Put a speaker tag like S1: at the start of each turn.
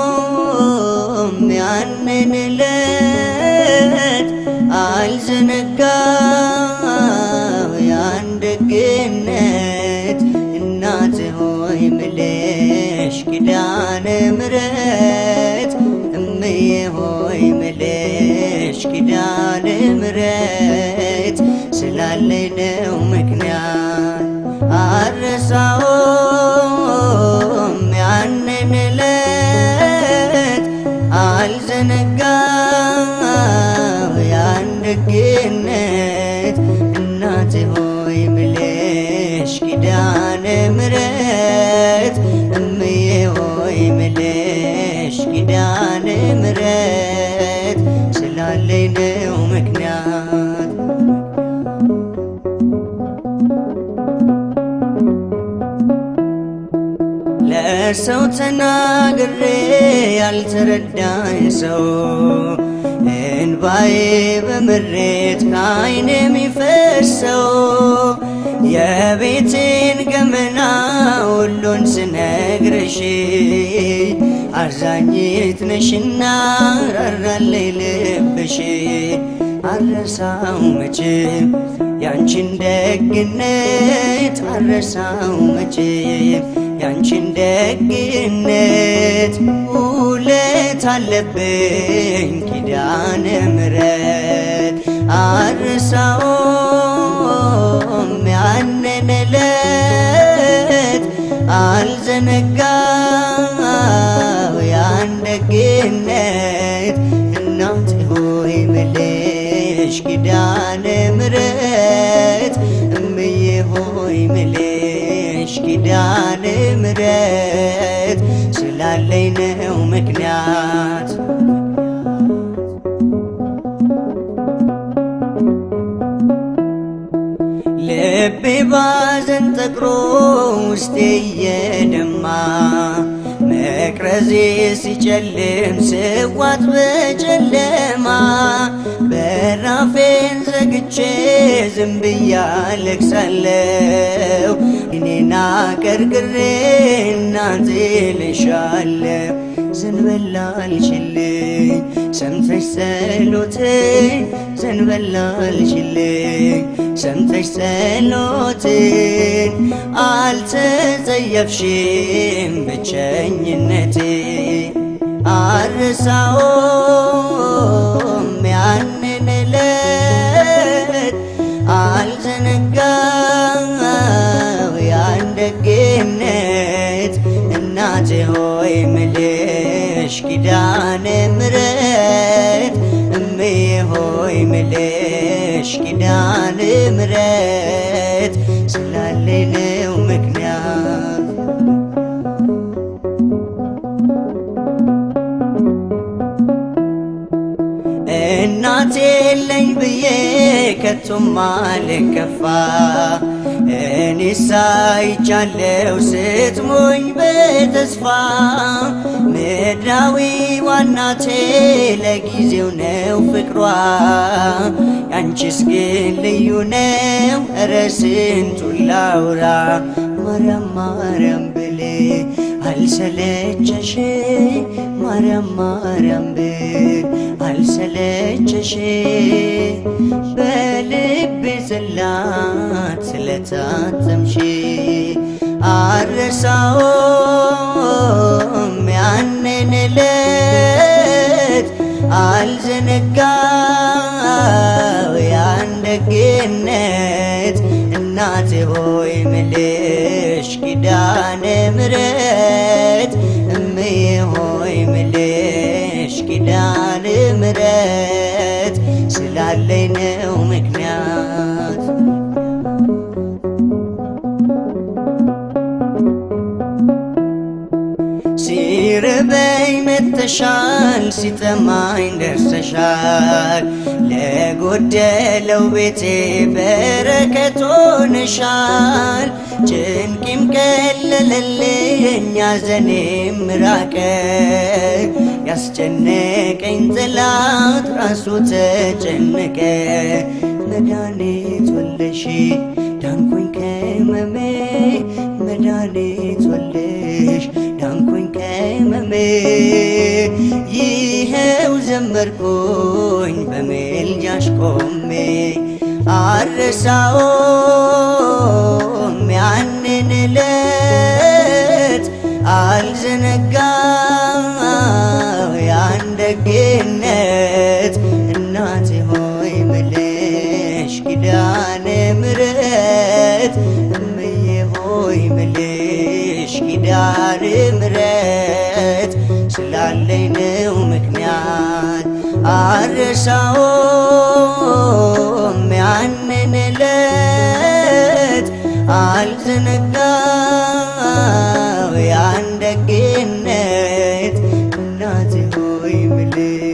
S1: አልረሳውም ያንን ዕለት አልዘነጋው ያን ደግነት እናቴ ሆይ ምልሽ ኪዳነ ምሕረት እምዬ ሆይ ምልሽ ኪዳነ ምሕረት ስላለኝ ነው ምክንያት አልረሳውም ያንን ዕለት አልዘነጋው ያን ደግነት እናቴ ሆይ ምልሽ ኪዳነ ምሕረት እምዬ ሆይ ምልሽ ኪዳነ ምሕረት ስላለኝ ነው ምክንያት ለሰው ተናግሬ ያልተረዳኝ ሰው እንባዬ በምሬት ከዓይኔ የሚፈሰው የቤቴን ገመና ሁሉን ስነግርሽ አዛኝት ነሽና ራራለኝ ልብሽ አልረሳው መቼም ያንቺን ደግነት አልረሳው መቼም ያንቺን ደግነት ውለት አለብኝ ኪዳነ ምሕረት አልረሳውም ያንን ዕለት አልዘነጋው ያን ደግነት እናቴ ሆይ ምልሽ ኪዳነ ምሕረት እምዬ ሆይ ምልሽ ኪዳነ ምሕረት ስላለኝ ነው ምክንያት ልቤ ባዘን ጠቅሮ ውስጤ እየደማ መቅረዜ ሲጨልም ስዋጥ በጨለማ በራፌን ዘግቼ ዝም ብዬ አለቅሳለሁ እኔን አቀርቅሬ እናቴ ልሻለሁ ዘንበል አልችልኝ ሰምተሽ ጸሎቴን ዘንበል አልችልኝ ሰምተሽ ጸሎቴን አልተጸየፍሽም ብቸኝነቴ አልረሳውም ያንን ዕለት አልዘነጋው ያን ደግነት እናቴ ሆይ ምልሽ ኪዳነ ምሕረት እምዬ ሆይ ምልሽ ኪዳነ ምሕረት ስላለኝ ነው ምክንያት እናቴ የለኝ ብዬ ከቶም አልከፋ እኔስ አይቻለሁ ስትሞኝ በተስፋ ምድራዊ ዋናቴ ለጊዜው ነው ፍቅሯ ያንቺስ ግን ልዩ ነው ኧረ ስንቱን ላውራ ማርያም ማርያም ብሌ አልሰለቸሽ ማርያም ማርያም ብል አልሰለቸሽ በልቤ ጽላት ስለታተምሽ አልረሳውም ያንን ዕለት አልዘነጋው ያን ደግነት እናቴ ሆይ ምልሽ ኪዳነ ምሕረት እምዬ ሆይ ምልሽ ኪዳነ ምሕረት ስላለኝ ነው ምክንያት ሲርበኝ መተሻል ሲጠማኝ ደርሰሻል ለጎደለው ቤቴ በረከት ሆነሻል ጭንቄም ቀለለልኝ ሐዘኔም ራቀ ያስጨነቀኝ ጠላት ራሱ ተጨነቀ መድኃኒት ወለሽ ዳንኩኝ ከሕመሜ መድኃኒት ወለሽ ዳንኩኝ ከሕመሜ ይኸው ዘመርኩኝ በምልጃሽ ቆሜ አልረሳውም ያንን ዕለት አልዘነጋው ያን ደግነት እናቴ ሆይ ምልሽ ኪዳነ ምሕረት እምዬ ሆይ ምልሽ ኪዳነ ምሕረት ስላለኝ ነው ምክንያት አልረሳውም ያንን ዕለት አልዘነጋው ያን ደግነት እናቴ ሆይ ምልሽ